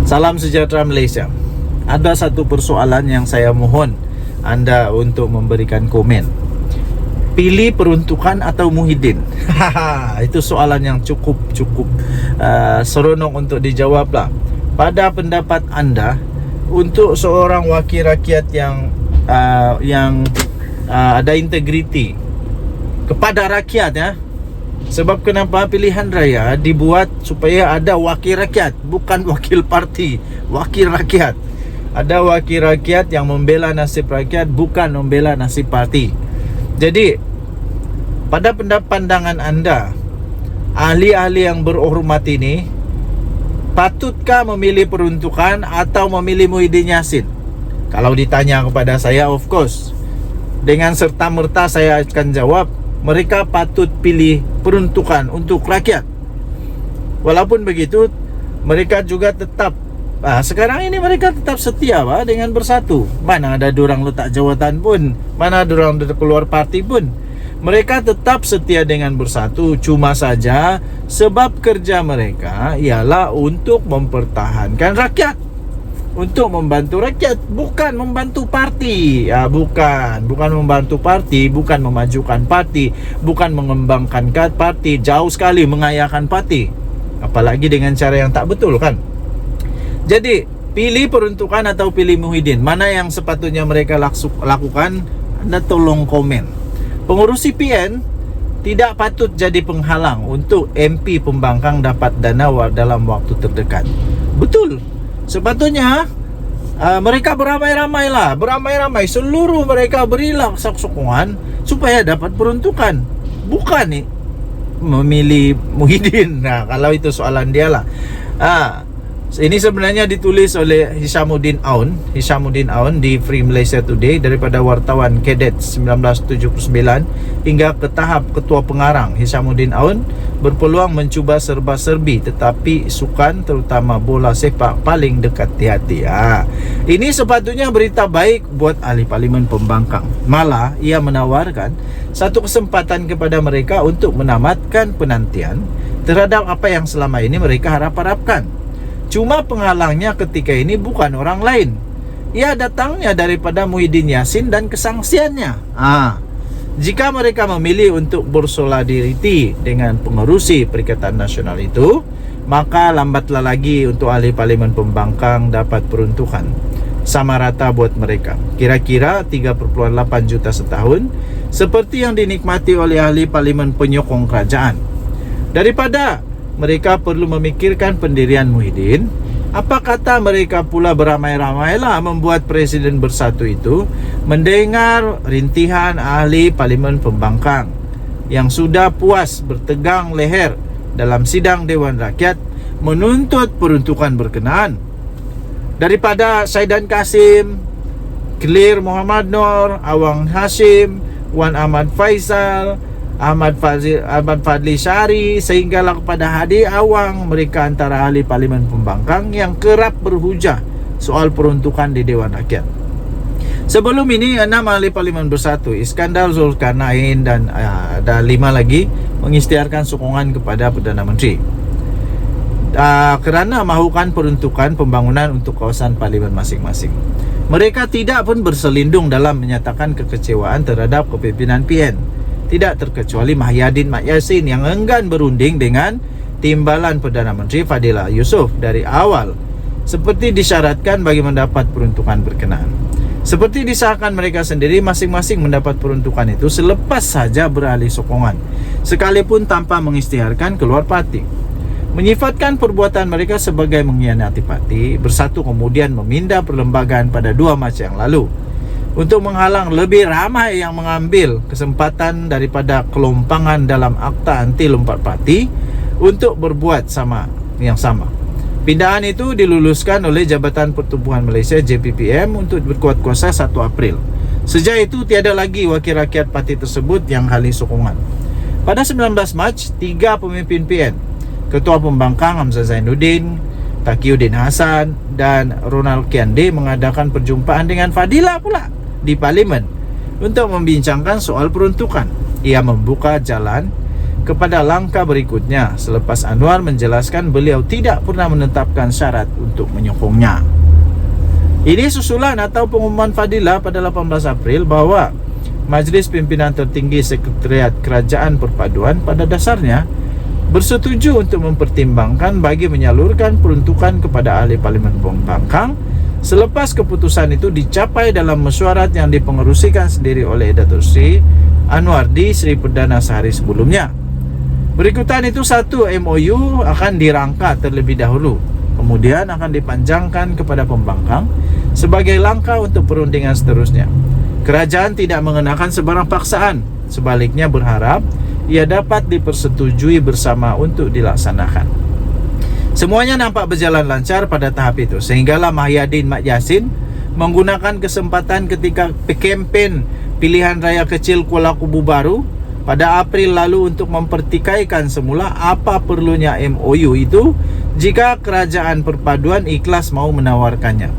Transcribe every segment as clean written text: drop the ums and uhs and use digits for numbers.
Salam sejahtera Malaysia. Ada satu persoalan yang saya mohon anda untuk memberikan komen. Pilih peruntukan atau Muhyiddin? Itu soalan yang cukup seronok untuk dijawab lah. Pada pendapat anda, untuk seorang wakil rakyat yang ada integriti kepada rakyat, ya. Sebab kenapa pilihan raya dibuat supaya ada wakil rakyat, bukan wakil parti, wakil rakyat. Ada wakil rakyat yang membela nasib rakyat, bukan membela nasib parti. Jadi, pada pandangan anda, ahli-ahli yang berhormat ini patutkah memilih peruntukan atau memilih Muhyiddin Yassin? Kalau ditanya kepada saya, of course, dengan serta-merta saya akan jawab, mereka patut pilih peruntukan untuk rakyat. Walaupun begitu, mereka juga tetap sekarang ini mereka tetap setia dengan Bersatu. Mana ada dorang letak jawatan pun, mana dorang keluar parti pun, mereka tetap setia dengan Bersatu. Cuma saja sebab kerja mereka ialah untuk mempertahankan rakyat, untuk membantu rakyat, bukan membantu parti. Bukan membantu parti, bukan memajukan parti, bukan mengembangkan parti, jauh sekali mengayakan parti, apalagi dengan cara yang tak betul, kan? Jadi, pilih peruntukan atau pilih Muhyiddin, mana yang sepatutnya mereka lakukan? Anda tolong komen. Pengurus CPN tidak patut jadi penghalang untuk MP Pembangkang dapat dana dalam waktu terdekat. Betul. Sepatutnya mereka beramai-ramai, seluruh mereka berilah sokongan supaya dapat peruntukan, bukan memilih Muhyiddin. Kalau itu soalan dia lah. Ini sebenarnya ditulis oleh Hishamuddin Aun di Free Malaysia Today, daripada wartawan Kedet 1979 hingga ke tahap ketua pengarang. Hishamuddin Aun berpeluang mencuba serba-serbi, tetapi sukan terutama bola sepak paling dekat di hati. Ini sepatutnya berita baik buat ahli Parlimen Pembangkang. Malah ia menawarkan satu kesempatan kepada mereka untuk menamatkan penantian terhadap apa yang selama ini mereka harapkan. Cuma penghalangnya ketika ini bukan orang lain, ia datangnya daripada Muhyiddin Yassin dan kesangsiannya. Jika mereka memilih untuk bersolidariti dengan pengerusi Perikatan Nasional itu, maka lambatlah lagi untuk ahli Parlimen Pembangkang dapat peruntukan. Sama rata buat mereka, kira-kira 3,8 juta setahun, seperti yang dinikmati oleh ahli Parlimen penyokong kerajaan. Daripada mereka perlu memikirkan pendirian Muhyiddin, apa kata mereka pula beramai-ramailah membuat Presiden Bersatu itu mendengar rintihan ahli Parlimen Pembangkang yang sudah puas bertegang leher dalam sidang Dewan Rakyat menuntut peruntukan berkenaan. Daripada Saidan Kasim, Clear Muhammad Noor, Awang Hashim, Wan Ahmad Faisal, Ahmad Fadli Syari, sehinggalah kepada Hadi Awang, mereka antara ahli Parlimen Pembangkang yang kerap berhujah soal peruntukan di Dewan Rakyat. Sebelum ini 6 ahli Parlimen Bersatu, Iskandar Zulkarnain dan ada 5 lagi, mengisytiharkan sokongan kepada Perdana Menteri kerana mahukan peruntukan pembangunan untuk kawasan Parlimen masing-masing. Mereka tidak pun berselindung dalam menyatakan kekecewaan terhadap kepimpinan PN, tidak terkecuali Mahyadin Mat Yassin yang enggan berunding dengan timbalan Perdana Menteri Fadillah Yusof dari awal, seperti disyaratkan bagi mendapat peruntukan berkenaan. Seperti disahkan mereka sendiri masing-masing mendapat peruntukan itu selepas saja beralih sokongan, sekalipun tanpa mengisytiharkan keluar parti. Menyifatkan perbuatan mereka sebagai mengkhianati parti, Bersatu kemudian memindah perlembagaan pada 2 Mac yang lalu untuk menghalang lebih ramai yang mengambil kesempatan daripada kelompangan dalam akta anti lompat parti untuk berbuat sama. Pindahan itu diluluskan oleh Jabatan Pertubuhan Malaysia JPPM untuk berkuat kuasa 1 April. Sejak itu tiada lagi wakil rakyat parti tersebut yang ahli sokongan. Pada 19 Mac, 3 pemimpin PN, Ketua Pembangkang Hamzah Zainuddin, Taqiyuddin Hassan dan Ronald Kiande, mengadakan perjumpaan dengan Fadillah pula di Parlimen untuk membincangkan soal peruntukan. Ia membuka jalan kepada langkah berikutnya selepas Anwar menjelaskan beliau tidak pernah menetapkan syarat untuk menyokongnya. Ini susulan atau pengumuman Fadilah pada 18 April bahwa Majlis Pimpinan Tertinggi Sekretariat Kerajaan Perpaduan pada dasarnya bersetuju untuk mempertimbangkan bagi menyalurkan peruntukan kepada ahli Parlimen Pembangkang selepas keputusan itu dicapai dalam mesyuarat yang dipengerusikan sendiri oleh Datuk Seri Anwar di Seri Perdana sehari sebelumnya. Berikutan itu satu MOU akan dirangka terlebih dahulu, kemudian akan dipanjangkan kepada pembangkang sebagai langkah untuk perundingan seterusnya. Kerajaan tidak mengenakan sebarang paksaan, sebaliknya berharap ia dapat dipersetujui bersama untuk dilaksanakan. Semuanya nampak berjalan lancar pada tahap itu, sehinggalah Mahyadin Mat Yassin menggunakan kesempatan ketika kempen pilihan raya kecil Kuala Kubu Baru pada April lalu untuk mempertikaikan semula apa perlunya MOU itu jika kerajaan perpaduan ikhlas mau menawarkannya.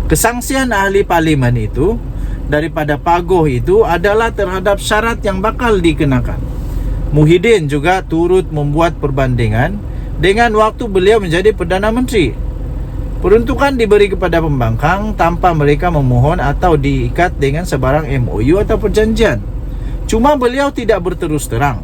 Kesangsian ahli parlimen itu daripada pagoh itu adalah terhadap syarat yang bakal dikenakan. Muhyiddin juga turut membuat perbandingan dengan waktu beliau menjadi Perdana Menteri. Peruntukan diberi kepada pembangkang tanpa mereka memohon atau diikat dengan sebarang MOU atau perjanjian. Cuma beliau tidak berterus terang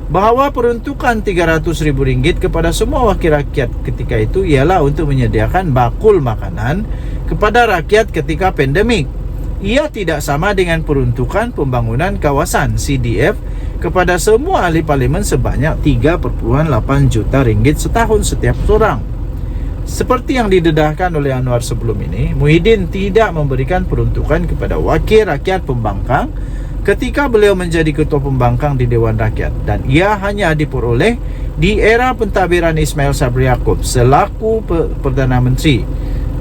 bahawa peruntukan RM300,000 kepada semua wakil rakyat ketika itu ialah untuk menyediakan bakul makanan kepada rakyat ketika pandemik. Ia tidak sama dengan peruntukan pembangunan kawasan CDF kepada semua ahli parlimen sebanyak RM3.8 juta setahun setiap orang. Seperti yang didedahkan oleh Anwar sebelum ini, Muhyiddin tidak memberikan peruntukan kepada wakil rakyat pembangkang ketika beliau menjadi ketua pembangkang di Dewan Rakyat, dan ia hanya diperoleh di era pentadbiran Ismail Sabri Yaakob selaku Perdana Menteri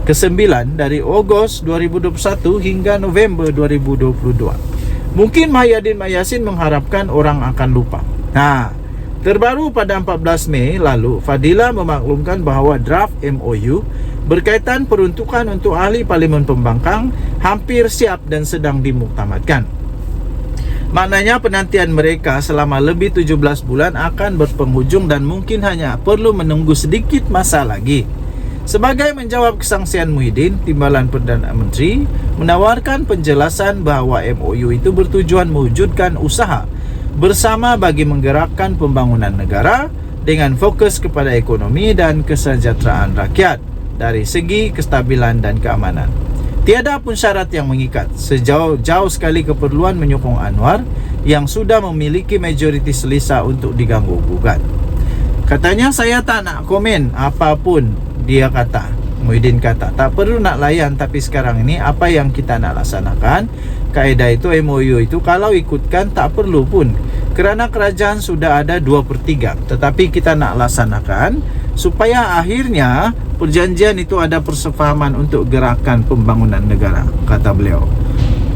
ke-9 dari Ogos 2021 hingga November 2022. Mungkin Mahyadin Mat Yassin mengharapkan orang akan lupa. Terbaru pada 14 Mei lalu, Fadilah memaklumkan bahawa draft MOU berkaitan peruntukan untuk ahli Parlimen Pembangkang hampir siap dan sedang dimuktamadkan. Maknanya penantian mereka selama lebih 17 bulan akan berpenghujung dan mungkin hanya perlu menunggu sedikit masa lagi. Sebagai menjawab kesangsian Muhyiddin, Timbalan Perdana Menteri menawarkan penjelasan bahawa MOU itu bertujuan mewujudkan usaha bersama bagi menggerakkan pembangunan negara dengan fokus kepada ekonomi dan kesejahteraan rakyat dari segi kestabilan dan keamanan. Tiada pun syarat yang mengikat, sejauh sekali keperluan menyokong Anwar yang sudah memiliki majoriti selesa untuk diganggu-gugat. Katanya, saya tak nak komen apapun. Dia kata, Muhyiddin kata, tak perlu nak layan, tapi sekarang ini apa yang kita nak laksanakan, kaedah itu MOU itu kalau ikutkan tak perlu pun, kerana kerajaan sudah ada 2/3. Tetapi kita nak laksanakan supaya akhirnya perjanjian itu ada persefahaman untuk gerakan pembangunan negara, kata beliau.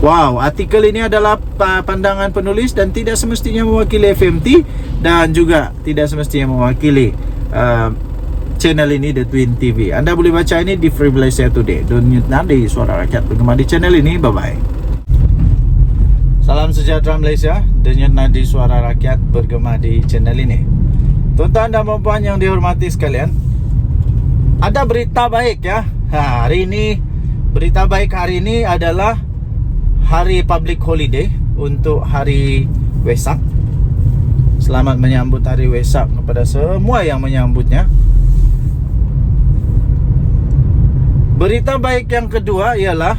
Wow, artikel ini adalah pandangan penulis dan tidak semestinya mewakili FMT dan juga tidak semestinya mewakili channel ini, The Twin TV. Anda boleh baca ini di Free Malaysia Today. Don't di Suara Rakyat bergema di channel ini. Bye-bye. Salam sejahtera Malaysia. Denyut nadi Suara Rakyat bergema di channel ini. Tuan-tuan dan puan yang dihormati sekalian, ada berita baik ya. Hari ini, berita baik hari ini adalah hari public holiday untuk hari Wesak. Selamat menyambut hari Wesak kepada semua yang menyambutnya. Berita baik yang kedua ialah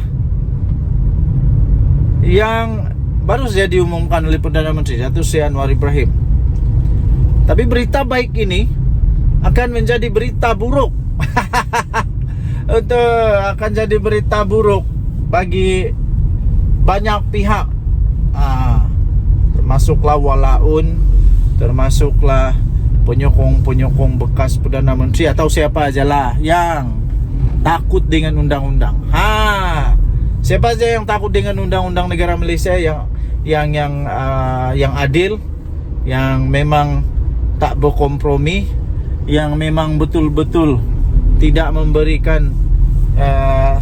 yang baru saja diumumkan oleh Perdana Menteri Datuk Seri Anwar Ibrahim. Tapi berita baik ini akan menjadi berita buruk. Akan jadi berita buruk bagi banyak pihak, termasuklah walaun, termasuklah penyokong-penyokong bekas Perdana Menteri atau siapa ajalah yang takut dengan undang-undang. Siapa saja yang takut dengan undang-undang negara Malaysia yang adil, yang memang tak berkompromi, yang memang betul-betul tidak memberikan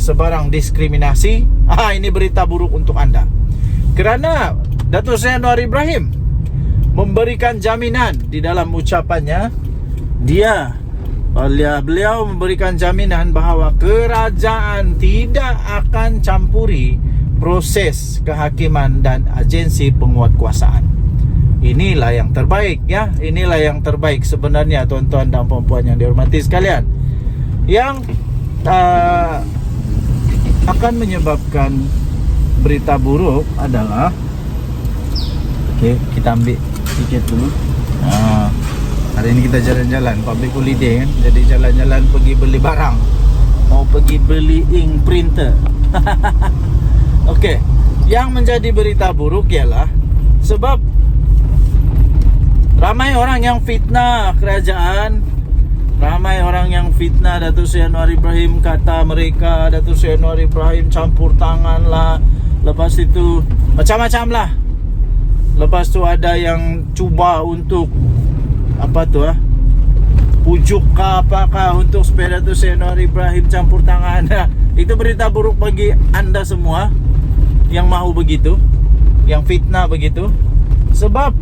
sebarang diskriminasi. Ini berita buruk untuk anda. Kerana Datuk Seri Anwar Ibrahim memberikan jaminan di dalam ucapannya. Beliau memberikan jaminan bahawa kerajaan tidak akan campuri proses kehakiman dan agensi penguatkuasaan. Inilah yang terbaik ya. Inilah yang terbaik sebenarnya, tuan-tuan dan puan-puan yang dihormati sekalian. Yang akan menyebabkan berita buruk adalah, okey, kita ambil tiket dulu. Hari ini kita jalan-jalan, public holiday kan. Jadi jalan-jalan pergi beli barang. Mau pergi beli ink printer. Okey, yang menjadi berita buruk ialah sebab ramai orang yang fitnah kerajaan. Ramai orang yang fitnah Datuk Seri Anwar Ibrahim, kata mereka Datuk Seri Anwar Ibrahim campur tangan lah. Lepas itu macam-macam lah. Lepas tu ada yang cuba untuk pujuk ke apakah untuk supaya Datuk Seri Anwar Ibrahim campur tangan. Itu berita buruk bagi anda semua yang mahu begitu, yang fitnah begitu. Sebab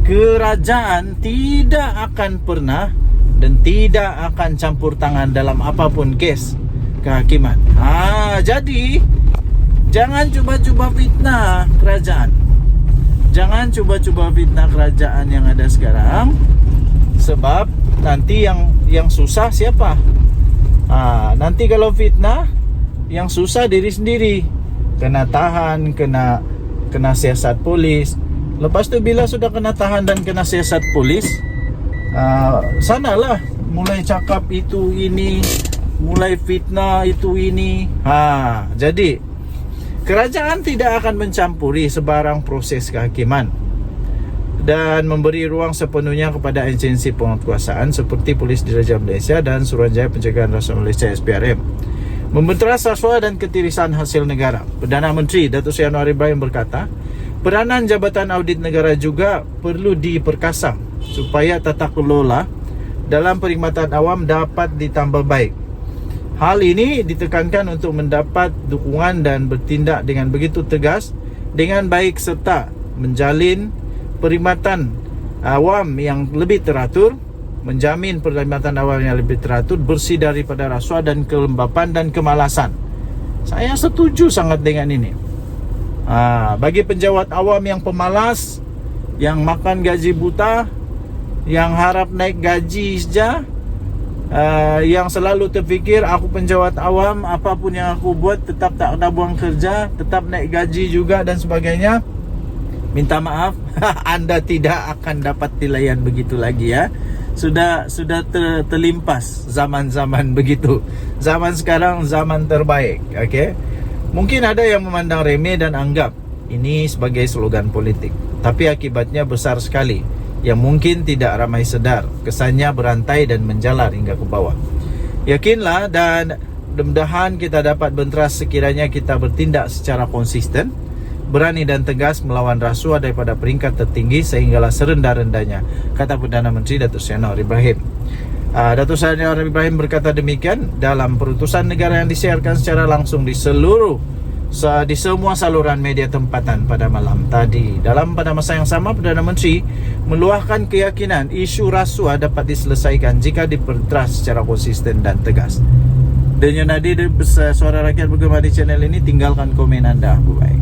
kerajaan tidak akan pernah dan tidak akan campur tangan dalam apapun kes kehakiman. Jadi jangan cuba-cuba fitnah kerajaan. Jangan cuba-cuba fitnah kerajaan yang ada sekarang. Sebab nanti yang susah siapa? Nanti kalau fitnah, yang susah diri sendiri. Kena tahan, kena siasat polis. Lepas tu bila sudah kena tahan dan kena siasat polis, sanalah mulai cakap itu ini, mulai fitnah itu ini. Jadi kerajaan tidak akan mencampuri sebarang proses kehakiman dan memberi ruang sepenuhnya kepada agensi penguatkuasaan seperti Polis Diraja Malaysia dan Suruhanjaya Pencegahan Rasuah Malaysia SPRM. Membenteras rasuah dan ketirisan hasil negara. Perdana Menteri Datuk Seri Anwar Ibrahim berkata, peranan Jabatan Audit Negara juga perlu diperkasam supaya tata kelola dalam perkhidmatan awam dapat ditambah baik. Hal ini ditekankan untuk mendapat dukungan dan bertindak dengan begitu tegas dengan baik serta menjalin perkhidmatan awam yang lebih teratur, menjamin perkhidmatan awam yang lebih teratur, bersih daripada rasuah dan kelembapan dan kemalasan. Saya setuju sangat dengan ini. Bagi penjawat awam yang pemalas, yang makan gaji buta, yang harap naik gaji saja, yang selalu terfikir aku penjawat awam, apapun yang aku buat tetap tak kena buang kerja, tetap naik gaji juga dan sebagainya, minta maaf, anda tidak akan dapat dilayan begitu lagi ya. Sudah terlimpas zaman-zaman begitu. Zaman sekarang zaman terbaik. Okey. Mungkin ada yang memandang remeh dan anggap ini sebagai slogan politik, tapi akibatnya besar sekali yang mungkin tidak ramai sedar. Kesannya berantai dan menjalar hingga ke bawah. Yakinlah dan mudah-mudahan kita dapat benteras sekiranya kita bertindak secara konsisten, berani dan tegas melawan rasuah daripada peringkat tertinggi sehinggalah serendah-rendahnya, kata Perdana Menteri Datuk Seri Anwar Ibrahim. Datuk Seri Anwar Ibrahim berkata demikian dalam perutusan negara yang disiarkan secara langsung di semua saluran media tempatan pada malam tadi. Pada masa yang sama, Perdana Menteri meluahkan keyakinan isu rasuah dapat diselesaikan jika diperteras secara konsisten dan tegas. Dan yang hadir Suara Rakyat bergema di channel ini, tinggalkan komen anda. Bye.